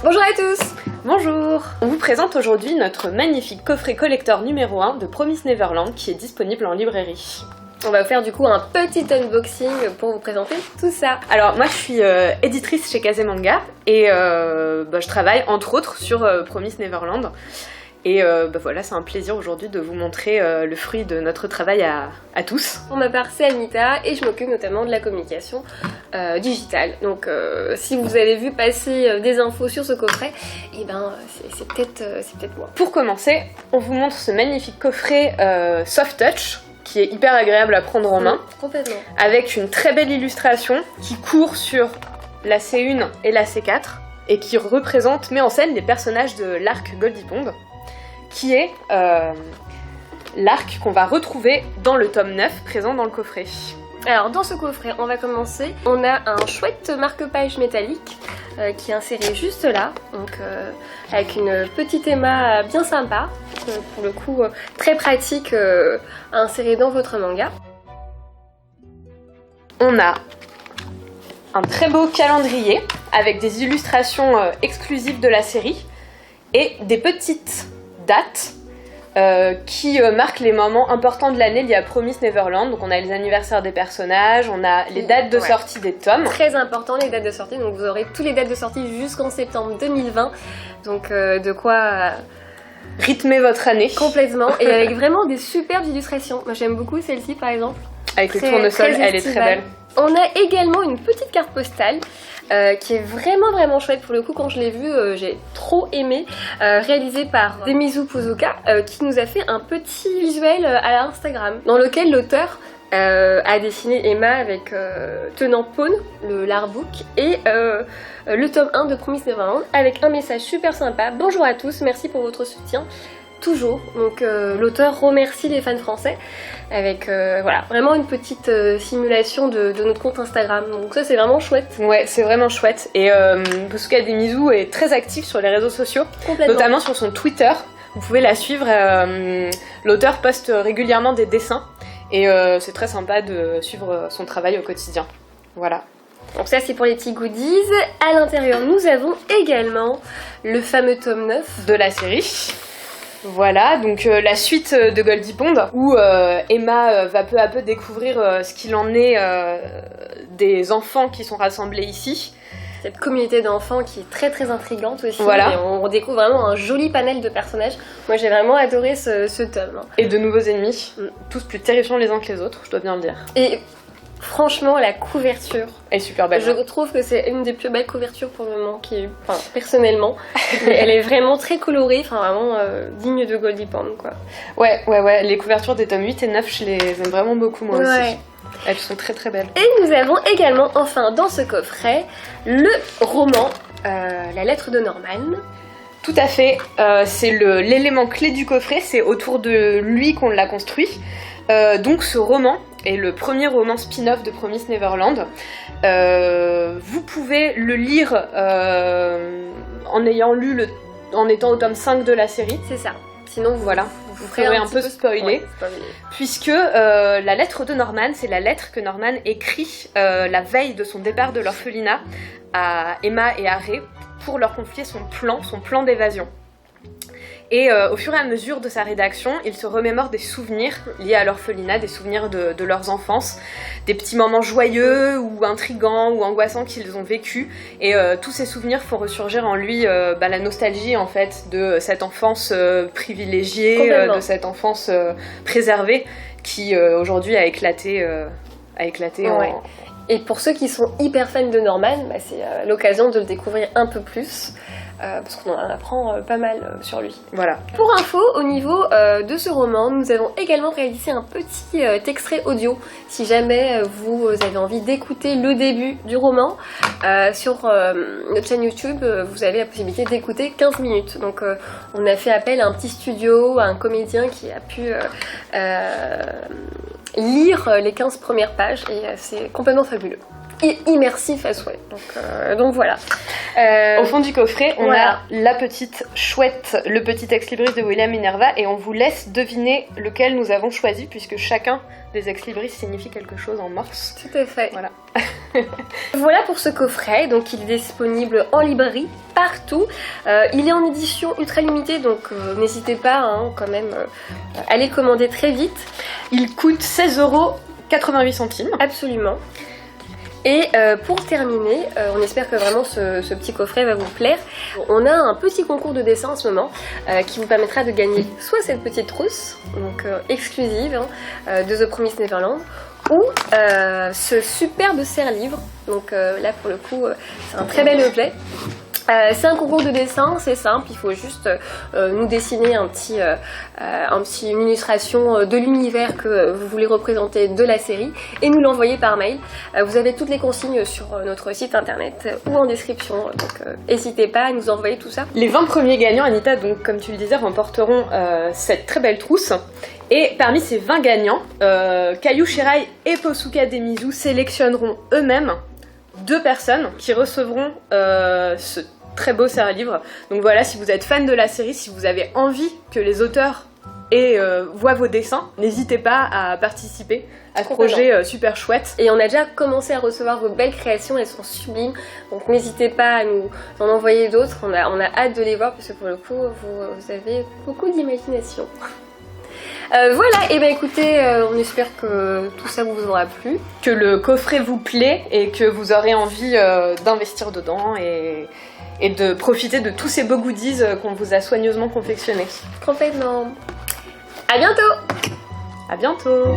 Bonjour à tous. Bonjour. On vous présente aujourd'hui notre magnifique coffret collector numéro 1 de Promise Neverland qui est disponible en librairie. On va vous faire du coup un petit unboxing pour vous présenter tout ça. Alors moi je suis éditrice chez Kazemanga et je travaille entre autres sur Promise Neverland. Et voilà, c'est un plaisir aujourd'hui de vous montrer le fruit de notre travail à tous. Pour ma part, c'est Anita et je m'occupe notamment de la communication digitale. Donc si vous avez vu passer des infos sur ce coffret, c'est peut-être moi. Pour commencer, on vous montre ce magnifique coffret Soft Touch qui est hyper agréable à prendre en main. Complètement. Avec une très belle illustration qui court sur la C1 et la C4 et qui met en scène les personnages de l'arc Goldie Pond, qui est l'arc qu'on va retrouver dans le tome 9 présent dans le coffret. Alors dans ce coffret, on va commencer. On a un chouette marque-page métallique qui est inséré juste là, donc avec une petite Emma bien sympa, pour le coup très pratique à insérer dans votre manga. On a un très beau calendrier avec des illustrations exclusives de la série et des petites dates qui marquent les moments importants de l'année liés à Promise Neverland. Donc on a les anniversaires des personnages, on a les dates de sortie des tomes. Très important les dates de sortie, donc vous aurez toutes les dates de sortie jusqu'en septembre 2020. Donc de quoi rythmer votre année. Complètement, et avec vraiment des superbes illustrations. Moi j'aime beaucoup celle-ci par exemple. Avec le tournesol, elle est très belle. On a également une petite carte postale qui est vraiment chouette. Pour le coup, quand je l'ai vue, j'ai trop aimé, réalisée par Demizu Puzuka, qui nous a fait un petit visuel à Instagram, dans lequel l'auteur a dessiné Emma avec tenant Pawn, l'artbook, et le tome 1 de Promise Neverland, avec un message super sympa. Bonjour à tous, merci pour votre soutien. Toujours, donc l'auteur remercie les fans français avec vraiment une petite simulation de notre compte Instagram, donc ça c'est vraiment chouette. Ouais, c'est vraiment chouette, et Puzuka Demizu est très active sur les réseaux sociaux, notamment sur son Twitter. Vous pouvez la suivre, l'auteur poste régulièrement des dessins et c'est très sympa de suivre son travail au quotidien. Voilà. Donc ça c'est pour les petits goodies. À l'intérieur nous avons également le fameux tome 9 de la série. Voilà, donc la suite de Goldie Pond, où Emma va peu à peu découvrir ce qu'il en est des enfants qui sont rassemblés ici. Cette communauté d'enfants qui est très intrigante aussi. Voilà. Et on découvre vraiment un joli panel de personnages. Moi j'ai vraiment adoré ce tome. Et de nouveaux ennemis, tous plus terrifiants les uns que les autres, je dois bien le dire. Et franchement, la couverture est super belle. Je trouve que c'est une des plus belles couvertures pour le moment, personnellement. Elle est vraiment très colorée, vraiment digne de Goldie Pond, quoi. Ouais, les couvertures des tomes 8 et 9, je les aime vraiment beaucoup, moi aussi. Elles sont très belles. Et nous avons également, enfin, dans ce coffret, le roman La lettre de Norman. Tout à fait, c'est l'élément clé du coffret, c'est autour de lui qu'on l'a construit. Donc ce roman est le premier roman spin-off de Promise Neverland. Vous pouvez le lire en étant au tome 5 de la série. C'est ça. Sinon, vous ferez un peu spoiler. Puisque la lettre de Norman, c'est la lettre que Norman écrit la veille de son départ de l'orphelinat à Emma et à Ray pour leur confier son plan d'évasion. Et au fur et à mesure de sa rédaction, il se remémore des souvenirs liés à l'orphelinat, des souvenirs de leurs enfances, des petits moments joyeux ou intrigants ou angoissants qu'ils ont vécus. Et tous ces souvenirs font ressurgir en lui la nostalgie en fait de cette enfance privilégiée, de cette enfance préservée qui aujourd'hui a éclaté. Et pour ceux qui sont hyper fans de Norman, c'est l'occasion de le découvrir un peu plus. Parce qu'on en apprend pas mal sur lui. Voilà. Pour info, au niveau de ce roman, nous avons également réalisé un petit extrait audio. Si jamais vous avez envie d'écouter le début du roman, sur notre chaîne YouTube, vous avez la possibilité d'écouter 15 minutes. Donc on a fait appel à un petit studio, à un comédien qui a pu lire les 15 premières pages et c'est complètement fabuleux. immersif à souhait. Donc voilà. Au fond du coffret, on a la petite chouette, le petit ex-libris de William Minerva, et on vous laisse deviner lequel nous avons choisi, puisque chacun des ex-libris signifie quelque chose en morse. Tout à fait. Voilà. Voilà pour ce coffret, donc il est disponible en librairie partout. Il est en édition ultra limitée, donc n'hésitez pas quand même à les commander très vite. Il coûte 16,88 €. Absolument. Et pour terminer, on espère que vraiment ce petit coffret va vous plaire. On a un petit concours de dessin en ce moment qui vous permettra de gagner soit cette petite trousse, donc exclusive de The Promised Neverland, ou ce superbe serre-livre. Donc là pour le coup c'est un très bel objet. C'est un concours de dessin, c'est simple, il faut juste nous dessiner une illustration de l'univers que vous voulez représenter de la série et nous l'envoyer par mail. Vous avez toutes les consignes sur notre site internet ou en description, donc n'hésitez pas à nous envoyer tout ça. Les 20 premiers gagnants, Anita, donc comme tu le disais, remporteront cette très belle trousse. Et parmi ces 20 gagnants, Kayu Shirai et Posuka Demizu sélectionneront eux-mêmes 2 personnes qui recevront ce très beau serre-livre. Donc voilà, si vous êtes fan de la série, si vous avez envie que les auteurs voient vos dessins, n'hésitez pas à participer à ce projet super chouette. Et on a déjà commencé à recevoir vos belles créations, elles sont sublimes, donc n'hésitez pas à nous en envoyer d'autres, on a hâte de les voir parce que pour le coup vous avez beaucoup d'imagination. Voilà, et bien écoutez, on espère que tout ça vous aura plu. Que le coffret vous plaît et que vous aurez envie d'investir dedans et de profiter de tous ces beaux goodies qu'on vous a soigneusement confectionnés. Complètement. À bientôt. À bientôt.